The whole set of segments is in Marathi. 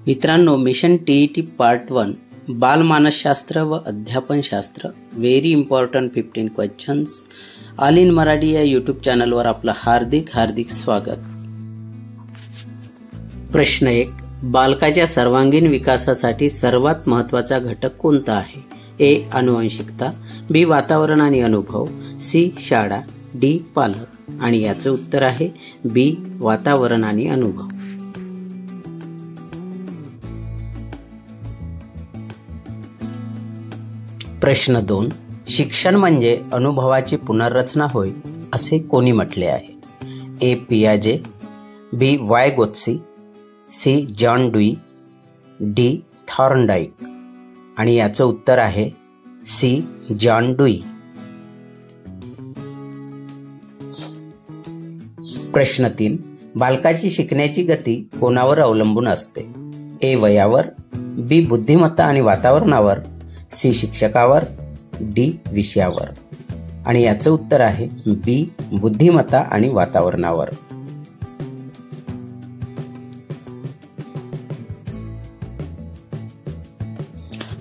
मित्रांनो, मिशन टीईटी पार्ट 1 बालमानसशास्त्र व अध्यापनशास्त्र very important 15 questions all in Marathi या यूट्यूब चॅनलवर आपलं हार्दिक स्वागत. प्रश्न 1. बालकाच्या सर्वांगीण विकासासाठी सर्वात महत्त्वाचा घटक कोणता आहे? ए. आनुवंशिकता, बी. वातावरण आणि अनुभव, सी. शाळा, डी. पालक. आणि याचं उत्तर आहे बी. वातावरण आणि अनुभव. प्रश्न 2. शिक्षण म्हणजे अनुभवाची पुनर्रचना होय असे कोणी म्हटले आहे? ए. पियाजे, B. Vygotsky, C. John Dewey, D. Thorndike. आणि याचं उत्तर आहे सी. John dewy. प्रश्न 3. बालकाची शिकण्याची गती कोणावर अवलंबून असते? ए. वयावर, बी. बुद्धिमत्ता आणि वातावरणावर, सी. शिक्षकावर, डी. विषयावर. आणि याचं उत्तर आहे बी. बुद्धिमत्ता आणि वातावरणावर.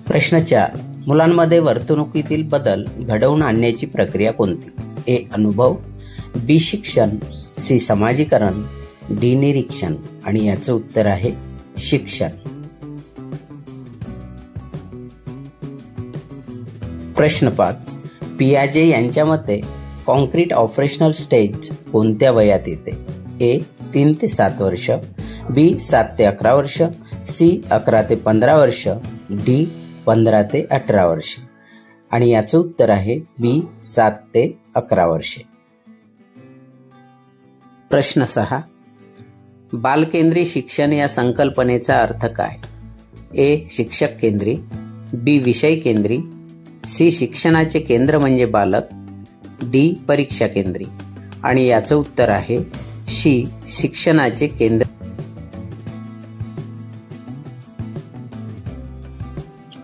प्रश्न 4. मुलांमध्ये वर्तणुकीतील बदल घडवून आणण्याची प्रक्रिया कोणती? ए. अनुभव, बी. शिक्षण, सी. समाजीकरण, डी. निरीक्षण. आणि याचं उत्तर आहे शिक्षण. प्रश्न 5. पियाजे यांच्या मते कॉन्क्रीट ऑपरेशनल स्टेज कोणत्या वयात येते? ए. 3 ते 7 वर्ष, बी. 7 ते 11 वर्ष, सी. 11 ते 15 वर्ष, डी. 15 ते 18 वर्ष. आणि याचं उत्तर आहे बी. 7 ते 11 वर्षे. प्रश्न 6. बालकेंद्री शिक्षण या संकल्पनेचा अर्थ काय? ए. शिक्षक केंद्री, बी. विषय केंद्री, सी. शिक्षणाचे केंद्र म्हणजे बालक, डी. परीक्षा केंद्री. आणि याचं उत्तर आहे सी. शिक्षणाचे केंद्र.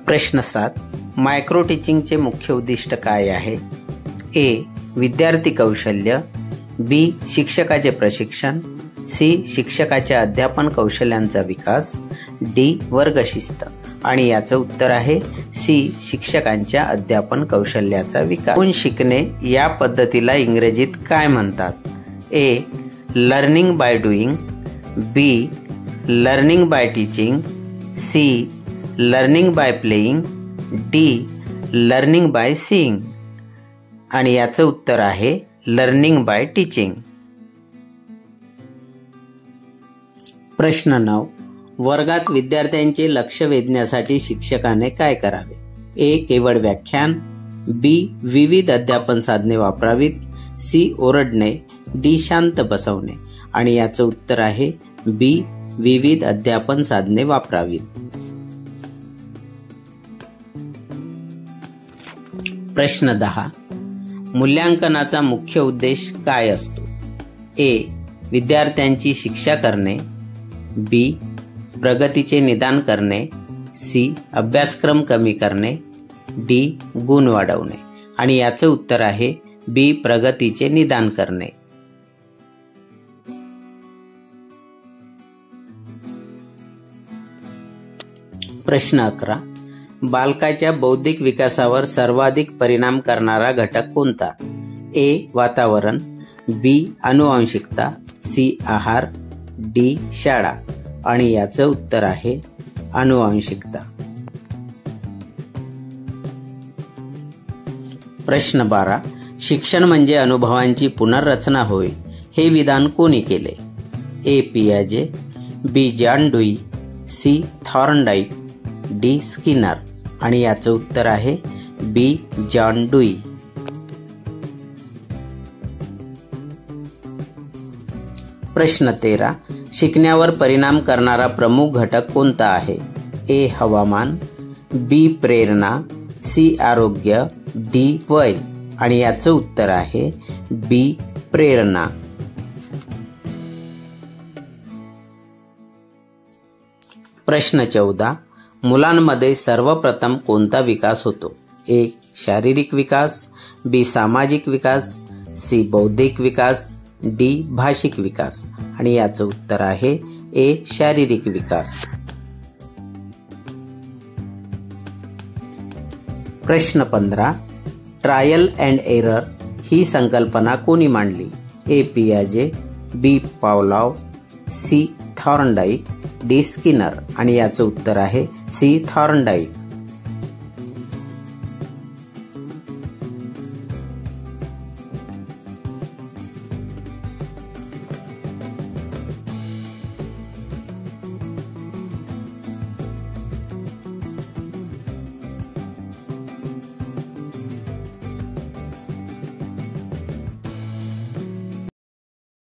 प्रश्न 7. मायक्रो टीचिंगचे मुख्य उद्दिष्ट काय आहे? ए. विद्यार्थी कौशल्य, बी. शिक्षकाचे प्रशिक्षण, सी. शिक्षकाच्या अध्यापन कौशल्यांचा विकास, डी. वर्गशिस्त. आणि याचं उत्तर आहे सी. शिक्षकांच्या अध्यापन कौशल्याचा विकास. शिकणे या पद्धतीला इंग्रजीत काय म्हणतात? A. Learning by doing, B. Learning by teaching, C. Learning by playing, D. Learning by seeing. आणि याचं उत्तर आहे लर्निंग बाय टीचिंग. प्रश्न 9. वर्गात विद्यार्थ्यांचे लक्ष वेधण्यासाठी शिक्षकाने काय करावे? ए. केवळ व्याख्यान, बी. विविध अध्यापन साधने वापरावीत, सी. ओरडणे, डी. शांत बसवणे. आणि याचं उत्तर आहे बी. विविध अध्यापन साधने वापरावीत. प्रश्न 10. मूल्यांकनाचा मुख्य उद्देश काय असतो? ए. विद्यार्थ्यांची शिक्षा करणे, बी. प्रगतीचे निदान करणे, सी. अभ्यासक्रम कमी करणे, डी. गुण वाढवणे. आणि याचं उत्तर आहे बी. प्रगतीचे निदान करणे. प्रश्न 11. बालकाच्या बौद्धिक विकासावर सर्वाधिक परिणाम करणारा घटक कोणता? ए. वातावरण, बी. आनुवंशिकता, सी. आहार, डी. शाळा. आणि याचं उत्तर आहे आनुवंशिकता. प्रश्न 12. शिक्षण म्हणजे अनुभवांची पुनर्रचना होय हे विधान कोणी केले? ए. पियाजे, B. John Dewey, C. Thorndike, D. Skinner. आणि याचं उत्तर आहे बी. John dewy. प्रश्न 13. शिकण्यावर परिणाम करणारा प्रमुख घटक कोणता आहे? ए. हवामान, बी. प्रेरणा, सी. आरोग्य, डी. वय. आणि याचं उत्तर आहे बी. प्रेरणा. प्रश्न 14. मुलांमध्ये सर्वप्रथम कोणता विकास होतो? ए. शारीरिक विकास, बी. सामाजिक विकास, सी. बौद्धिक विकास, डी. भाषिक विकास. आणि याचं उत्तर आहे ए. शारीरिक विकास. प्रश्न 15. ट्रायल अँड एरर ही संकल्पना कोणी मांडली? ए. पियाजे, बी. Pavlov, C. Thorndike, D. Skinner. आणि याचं उत्तर आहे सी. थॉर्नडाईक.